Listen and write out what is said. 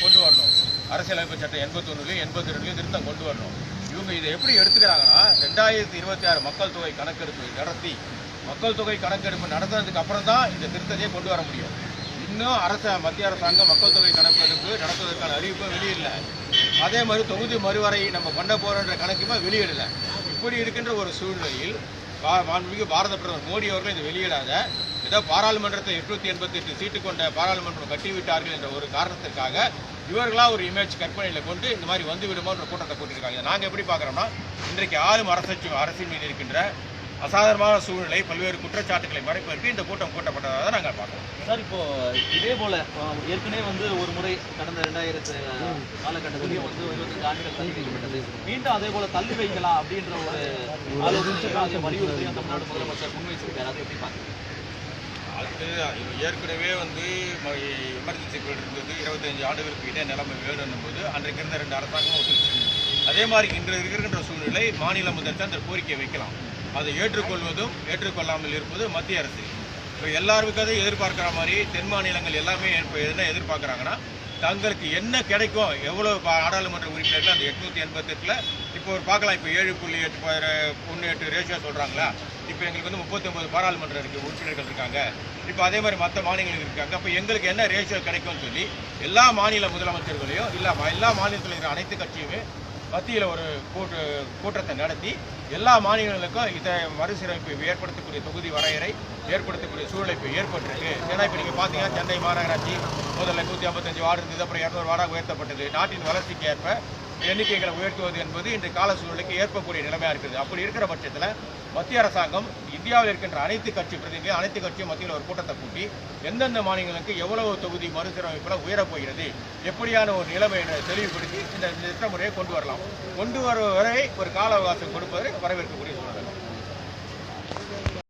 கொண்டு வரணும். அரசியலமைப்பு சட்டம் 81 82 திருத்தம் கொண்டு வரணும். இவங்க இதை எப்படி எடுத்துக்கிறாங்கன்னா 2026 மக்கள் தொகை கணக்கெடுப்பு நடத்தி மக்கள் தொகை கணக்கெடுப்பு நடந்ததுக்கு அப்புறம் தான் இந்த திருத்தத்தையே கொண்டு வர முடியும். இன்னும் மத்திய அரசாங்கம் மக்கள் தொகை கணக்கெடுப்பு நடத்துவதற்கான அறிவிப்பை வெளியிடல. அதே மாதிரி தொகுதி மறுவரை நம்ம பண்ண போறோன்ற கணக்குமே வெளியிடல. இப்படி இருக்கின்ற ஒரு சூழ்நிலையில் மாண்புமிகு பாரத பிரதமர் மோடி அவர்கள் இதை வெளியிடாத ஏதோ பாராளுமன்றத்தை 888 சீட்டு கொண்ட பாராளுமன்றம் கட்டிவிட்டார்கள் என்ற ஒரு காரணத்திற்காக இவர்களா ஒரு இமேஜ் கற்பனையில் கொண்டு இந்த மாதிரி வந்து விடுமோன்ற கூட்டத்தை கூட்டியிருக்காங்க. நாங்கள் எப்படி பார்க்குறோம்னா இன்றைக்கு ஆளும் அரசின் மீது இருக்கின்ற அசாதாரணமான சூழ்நிலை பல்வேறு குற்றச்சாட்டுகளை மறைப்பதற்கு இந்த கூட்டம் கூட்டப்பட்டதாக தான் நாங்கள் பார்க்குறோம். சார், இப்போ இதே போல ஏற்கனவே ஒரு முறை கடந்த 2000 காலகட்டத்திலேயும் 25 ஆண்டுகள் தள்ளி வைக்கப்பட்டது. மீண்டும் அதே போல தள்ளி வைக்கலாம் அப்படின்ற ஒரு ஆலோசனை வலியுறுத்தி தமிழ்நாடு முதலமைச்சர் முன்வைச்சிருக்காரு. அதை எப்படி பார்க்குறீங்க? அது ஏற்கனவே எமர்ஜென்சி பீரியட் இருந்தது. 25 ஆண்டுகளுக்கு இடையே நிலைமை வேணும் போது அன்றைக்கு இருந்த 2 அரசாங்கமும் ஒத்துழைச்சு. அதே மாதிரி இன்று இருக்கின்ற சூழ்நிலை மாநில முதலமைச்சர் அந்த கோரிக்கையை வைக்கலாம். அதை ஏற்றுக்கொள்வதும் ஏற்றுக்கொள்ளாமல் இருப்பது மத்திய அரசு. இப்போ எல்லாருக்கும் அதை எதிர்பார்க்குற மாதிரி தென் மாநிலங்கள் எல்லாமே என்ன எதிர்பார்க்குறாங்கன்னா தங்களுக்கு என்ன கிடைக்கும், எவ்வளோ நாடாளுமன்ற உறுப்பினர்கள் அந்த 888 இப்போ ஒரு பார்க்கலாம். இப்போ 7.8 ரேஷியோ சொல்கிறாங்களா. இப்போ எங்களுக்கு 39 பாராளுமன்ற உறுப்பினர்கள் இருக்காங்க. இப்போ அதே மாதிரி மற்ற மாநிலங்கள் இருக்காங்க. அப்போ எங்களுக்கு என்ன ரேஷியோ கிடைக்கும்னு சொல்லி எல்லா மாநில முதலமைச்சர்களையும் எல்லா மாநிலத்தில் இருக்கிற அனைத்து கட்சியுமே மத்தியில் ஒரு கூட்டத்தை நடத்தி எல்லா மாநிலங்களுக்கும் இதை மறுசீரமைப்பு ஏற்படுத்தக்கூடிய தொகுதி வரையறை ஏற்படுத்தக்கூடிய சூழலை இப்போ ஏற்பட்டிருக்கு. ஏன்னா இப்போ நீங்கள் பார்த்தீங்கன்னா சென்னை மாநகராட்சி முதல்ல 155 வார்டு இருந்தது, அப்புறம் 200 வார்டாக உயர்த்தப்பட்டது. நாட்டின் வளர்ச்சிக்கு ஏற்ப எண்ணிக்கைகளை உயர்த்துவது என்பது இன்று கால சூழலுக்கு ஏற்பக்கூடிய நிலைமையாக இருக்குது. அப்படி இருக்கிற பட்சத்தில் மத்திய அரசாங்கம் இந்தியாவில் இருக்கின்ற அனைத்து கட்சி பிரதிநிதிகள் அனைத்து கட்சியும் மத்தியில் ஒரு கூட்டத்தை கூட்டி எந்தெந்த மாநிலங்களுக்கு எவ்வளவு தொகுதி மறுசீரமைப்பில் உயரப்போகிறது, எப்படியான ஒரு நிலைமையை தெளிவுபடுத்தி இந்த திட்டமுறையை கொண்டு வரலாம். கொண்டு வர வரை ஒரு கால அவகாசம் கொடுப்பதை வரவேற்கக்கூடிய சூழல்.